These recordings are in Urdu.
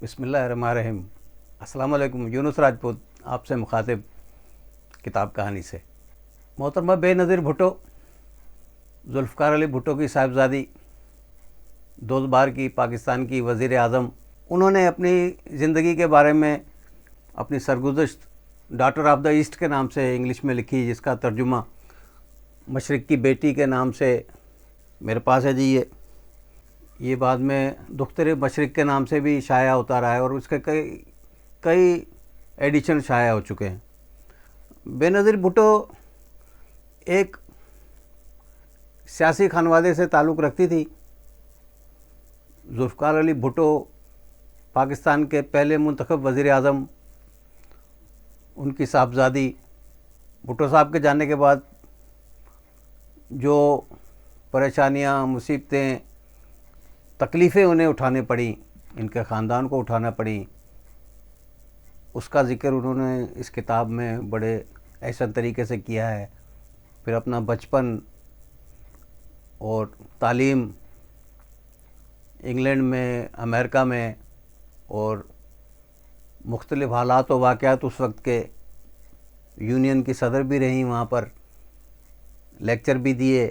بسم اللہ الرحمن الرحیم۔ السلام علیکم۔ یونس راجپوت آپ سے مخاطب کتاب کہانی سے۔ محترمہ بے نظیر بھٹو ذوالفقار علی بھٹو کی صاحبزادی، 2 بار کی پاکستان کی وزیر اعظم، انہوں نے اپنی زندگی کے بارے میں اپنی سرگزشت ڈاٹر آف دا ایسٹ کے نام سے انگلش میں لکھی، جس کا ترجمہ مشرق کی بیٹی کے نام سے میرے پاس ہے جی۔ یہ بعد میں دختر مشرق کے نام سے بھی شائع ہوتا رہا ہے اور اس کے کئی ایڈیشن شائع ہو چکے ہیں۔ بے نظیر بھٹو ایک سیاسی خانوادے سے تعلق رکھتی تھی۔ ذوالفقار علی بھٹو پاکستان کے پہلے منتخب وزیر اعظم، ان کی صاحبزادی۔ بھٹو صاحب کے جانے کے بعد جو پریشانیاں، مصیبتیں، تکلیفیں انہیں اٹھانے پڑیں، ان کے خاندان کو اٹھانا پڑیں، اس کا ذکر انہوں نے اس کتاب میں بڑے احسن طریقے سے کیا ہے۔ پھر اپنا بچپن اور تعلیم انگلینڈ میں، امریکہ میں، اور مختلف حالات و واقعات، اس وقت کے یونین کی صدر بھی رہیں، وہاں پر لیکچر بھی دیے،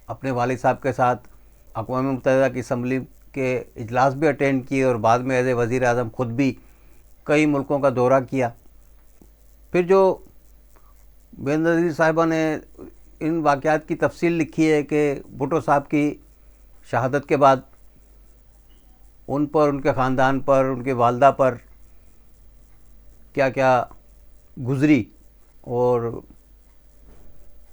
اپنے والد صاحب کے ساتھ اقوام متحدہ کی اسمبلی کے اجلاس بھی اٹینڈ کیے، اور بعد میں ایز اے وزیر اعظم خود بھی کئی ملکوں کا دورہ کیا۔ پھر جو بے نظیر صاحبہ نے ان واقعات کی تفصیل لکھی ہے کہ بھٹو صاحب کی شہادت کے بعد ان پر، ان کے خاندان پر، ان کے والدہ پر کیا کیا گزری، اور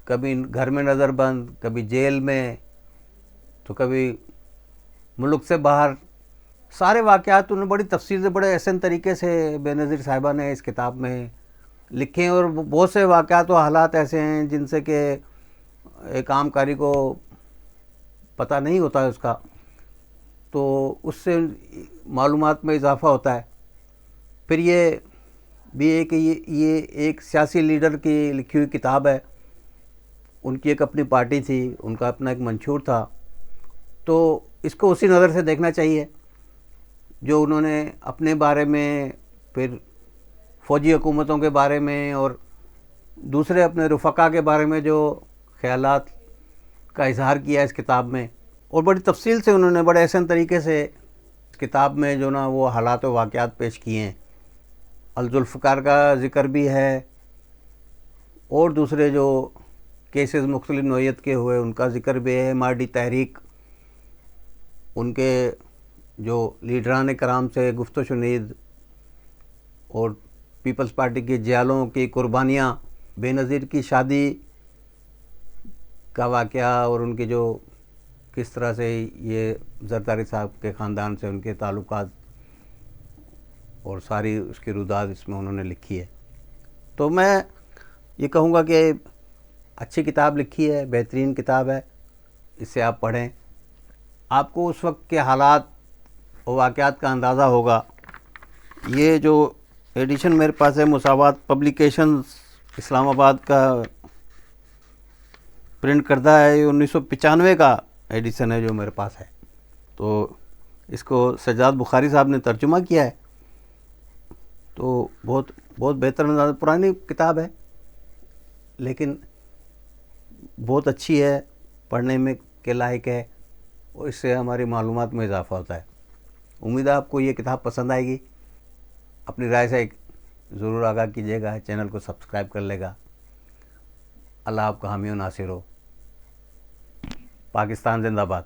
کبھی گھر میں نظر بند، کبھی جیل میں، تو کبھی ملک سے باہر، سارے واقعات انہوں نے بڑی تفصیل سے، بڑے احسن طریقے سے بے نظیر صاحبہ نے اس کتاب میں لکھے ہیں۔ اور بہت سے واقعات و حالات ایسے ہیں جن سے کہ ایک عام قاری کو پتہ نہیں ہوتا ہے اس کا، تو اس سے معلومات میں اضافہ ہوتا ہے۔ پھر یہ بھی ہے کہ یہ ایک سیاسی لیڈر کی لکھی ہوئی کتاب ہے۔ ان کی ایک اپنی پارٹی تھی، ان کا اپنا ایک منشور تھا، تو اس کو اسی نظر سے دیکھنا چاہیے جو انہوں نے اپنے بارے میں، پھر فوجی حکومتوں کے بارے میں، اور دوسرے اپنے رفقا کے بارے میں جو خیالات کا اظہار کیا اس کتاب میں، اور بڑی تفصیل سے انہوں نے بڑے احسن طریقے سے اس کتاب میں جو نا وہ حالات و واقعات پیش کیے ہیں۔ ذوالفقار کا ذکر بھی ہے، اور دوسرے جو کیسز مختلف نوعیت کے ہوئے ان کا ذکر بھی ہے۔ مارڈی تحریک، ان کے جو لیڈران کرام سے گفت و شنید، اور پیپلز پارٹی کی جیالوں کی قربانیاں، بے نظیر کی شادی کا واقعہ، اور ان کی جو کس طرح سے یہ زرداری صاحب کے خاندان سے ان کے تعلقات، اور ساری اس کی روداد اس میں انہوں نے لکھی ہے۔ تو میں یہ کہوں گا کہ اچھی کتاب لکھی ہے، بہترین کتاب ہے، اس سے آپ پڑھیں، آپ کو اس وقت کے حالات و واقعات کا اندازہ ہوگا۔ یہ جو ایڈیشن میرے پاس ہے، مساوات پبلیکیشنز اسلام آباد کا پرنٹ کردہ ہے، یہ 1995 کا ایڈیشن ہے جو میرے پاس ہے۔ تو اس کو سجاد بخاری صاحب نے ترجمہ کیا ہے، تو بہت بہتر انداز، پرانی کتاب ہے لیکن بہت اچھی ہے، پڑھنے میں کے لائق ہے، اور اس سے ہماری معلومات میں اضافہ ہوتا ہے۔ امید ہے آپ کو یہ کتاب پسند آئے گی۔ اپنی رائے سے ضرور آگاہ کیجیے گا، چینل کو سبسکرائب کر لے گا۔ اللہ آپ کا حامی و ناصر ہو۔ پاکستان زندہ باد۔